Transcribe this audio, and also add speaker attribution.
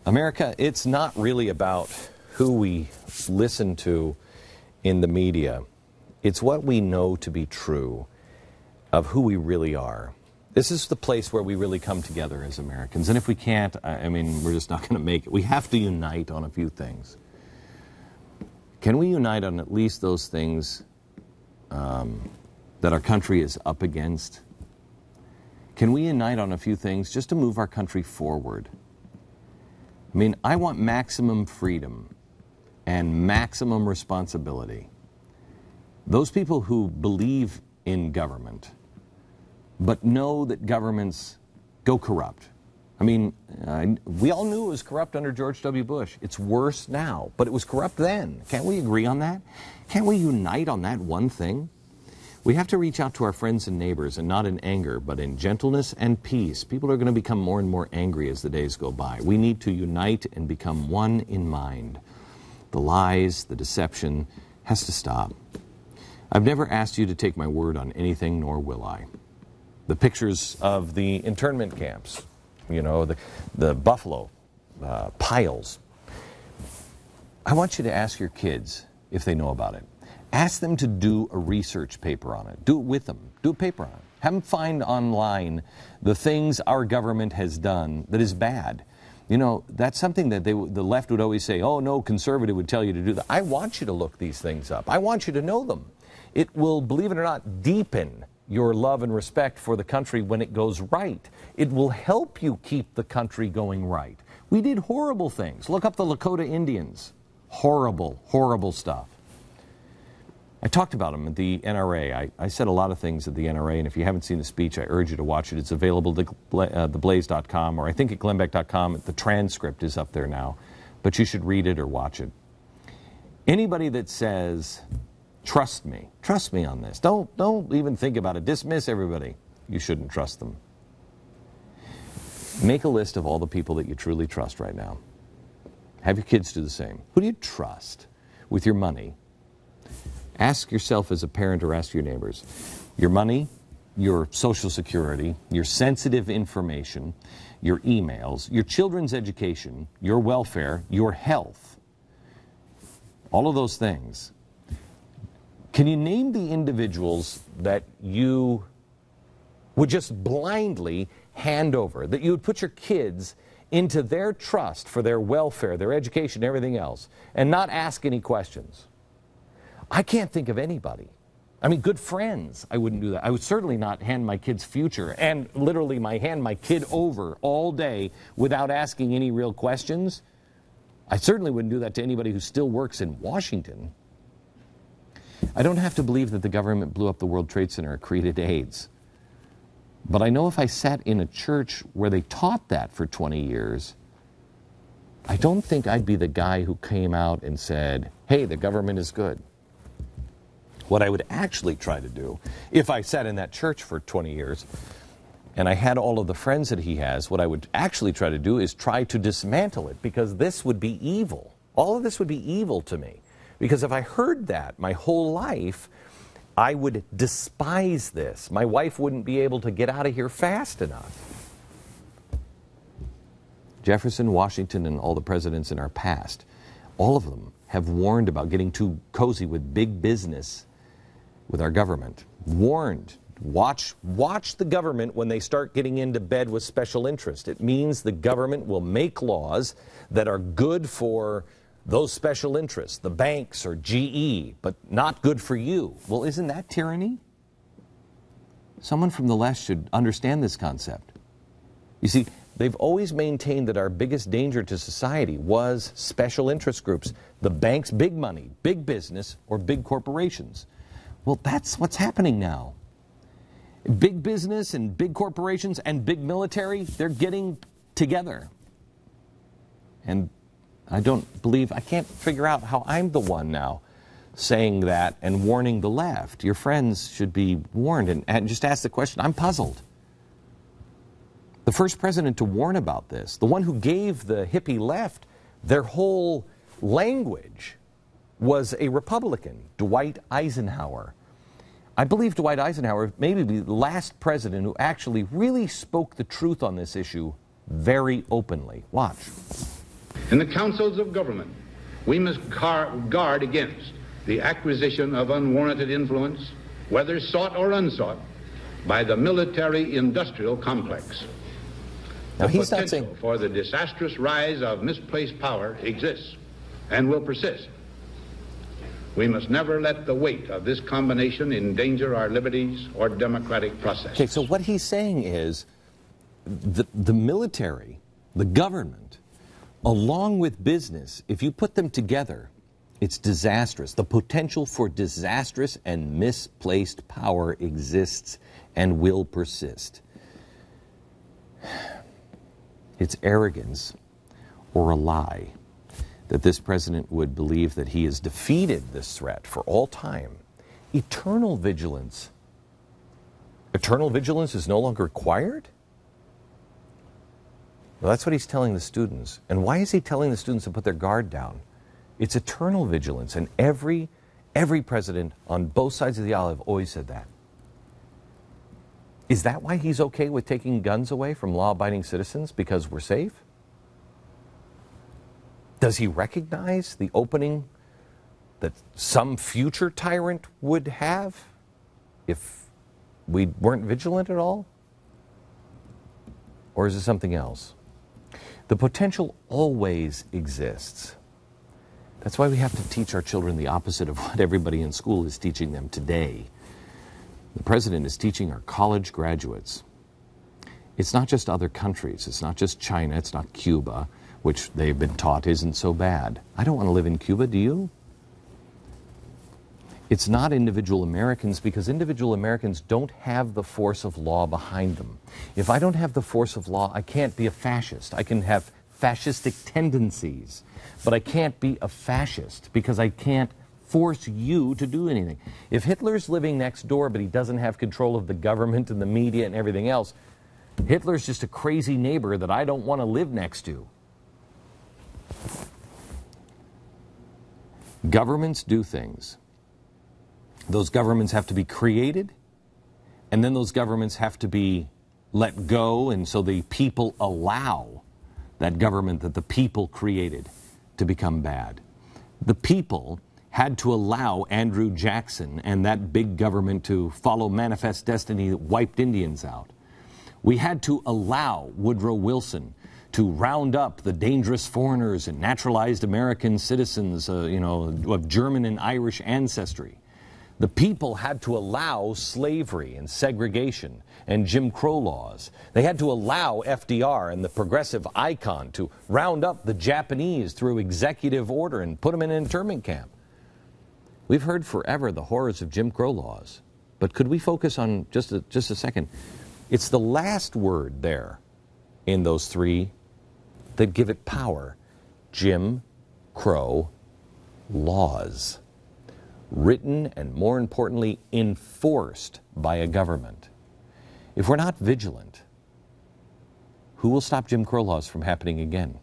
Speaker 1: America, it's not really about who we listen to in the media. It's what we know to be true of who we really are. This is the place where we really come together as Americans. And if we can't, I mean, we're just not going to make it. We have to unite on a few things. Can we unite on at least those things that our country is up against? Can we unite on a few things just to move our country forward? I mean, I want maximum freedom and maximum responsibility. Those people who believe in government but know that governments go corrupt. I mean, we all knew it was corrupt under George W. Bush. It's worse now, but it was corrupt then. Can't we agree on that? Can't we unite on that one thing? We have to reach out to our friends and neighbors, and not in anger, but in gentleness and peace. People are going to become more and more angry as the days go by. We need to unite and become one in mind. The lies, the deception has to stop. I've never asked you to take my word on anything, nor will I. The pictures of the internment camps, you know, the buffalo piles. I want you to ask your kids if they know about it. Ask them to do a research paper on it. Do it with them. Do a paper on it. Have them find online the things our government has done that is bad. You know, that's something that the left would always say, oh, no conservative would tell you to do that. I want you to look these things up. I want you to know them. It will, believe it or not, deepen your love and respect for the country when it goes right. It will help you keep the country going right. We did horrible things. Look up the Lakota Indians. Horrible, horrible stuff. I talked about them at the NRA. I said a lot of things at the NRA, and if you haven't seen the speech, I urge you to watch it. It's available at TheBlaze.com, or I think at Glenbeck.com. The transcript is up there now, but you should read it or watch it. Anybody that says, trust me on this. Don't even think about it. Dismiss everybody. You shouldn't trust them. Make a list of all the people that you truly trust right now. Have your kids do the same. Who do you trust with your money? Ask yourself as a parent, or ask your neighbors. Your money, your Social Security, your sensitive information, your emails, your children's education, your welfare, your health. All of those things. Can you name the individuals that you would just blindly hand over, that you would put your kids into their trust for their welfare, their education, everything else, and not ask any questions? I can't think of anybody. I mean, good friends, I wouldn't do that. I would certainly not hand my kid's future and literally hand my kid over all day without asking any real questions. I certainly wouldn't do that to anybody who still works in Washington. I don't have to believe that the government blew up the World Trade Center or created AIDS. But I know if I sat in a church where they taught that for 20 years, I don't think I'd be the guy who came out and said, hey, the government is good. What I would actually try to do, if I sat in that church for 20 years, and I had all of the friends that he has, what I would actually try to do is try to dismantle it, because this would be evil. All of this would be evil to me. Because if I heard that my whole life, I would despise this. My wife wouldn't be able to get out of here fast enough. Jefferson, Washington, and all the presidents in our past, all of them have warned about getting too cozy with big business, with our government. Warned. Watch the government when they start getting into bed with special interest. It means the government will make laws that are good for those special interests, the banks or GE, but not good for you. Well, isn't that tyranny? Someone from the left should understand this concept. You see, they've always maintained that our biggest danger to society was special interest groups, the banks, big money, big business, or big corporations. Well, that's what's happening now. Big business and big corporations and big military, they're getting together. And I can't figure out how I'm the one now saying that and warning the left. Your friends should be warned, and just ask the question. I'm puzzled. The first president to warn about this, the one who gave the hippie left their whole language, was a Republican, Dwight Eisenhower. I believe Dwight Eisenhower may be the last president who actually really spoke the truth on this issue very openly. Watch.
Speaker 2: In the councils of government, we must guard against the acquisition of unwarranted influence, whether sought or unsought, by the military-industrial complex.
Speaker 1: Now,
Speaker 2: The
Speaker 1: he's not
Speaker 2: potential
Speaker 1: saying
Speaker 2: for the disastrous rise of misplaced power exists and will persist. We must never let the weight of this combination endanger our liberties or democratic process.
Speaker 1: Okay, so what he's saying is the military, the government, along with business, if you put them together, it's disastrous. The potential for disastrous and misplaced power exists and will persist. It's arrogance or a lie that this president would believe that he has defeated this threat for all time. Eternal vigilance. Eternal vigilance is no longer required? Well, that's what he's telling the students. And why is he telling the students to put their guard down? It's eternal vigilance, and every president on both sides of the aisle have always said that. Is that why he's okay with taking guns away from law-abiding citizens? Because we're safe? Does he recognize the opening that some future tyrant would have if we weren't vigilant at all? Or is it something else? The potential always exists. That's why we have to teach our children the opposite of what everybody in school is teaching them today. The president is teaching our college graduates. It's not just other countries. It's not just China. It's not Cuba, which they've been taught isn't so bad. I don't want to live in Cuba, do you? It's not individual Americans, because individual Americans don't have the force of law behind them. If I don't have the force of law, I can't be a fascist. I can have fascistic tendencies, but I can't be a fascist because I can't force you to do anything. If Hitler's living next door, but he doesn't have control of the government and the media and everything else, Hitler's just a crazy neighbor that I don't want to live next to. Governments do things. Those governments have to be created, and then those governments have to be let go, and so the people allow that government that the people created to become bad. The people had to allow Andrew Jackson and that big government to follow Manifest Destiny that wiped Indians out. We had to allow Woodrow Wilson to round up the dangerous foreigners and naturalized American citizens, of German and Irish ancestry. The people had to allow slavery and segregation and Jim Crow laws. They had to allow FDR and the progressive icon to round up the Japanese through executive order and put them in an internment camp. We've heard forever the horrors of Jim Crow laws, but could we focus on just a second? It's the last word there in those three that give it power. Jim Crow laws. Written and, more importantly, enforced by a government. If we're not vigilant, who will stop Jim Crow laws from happening again?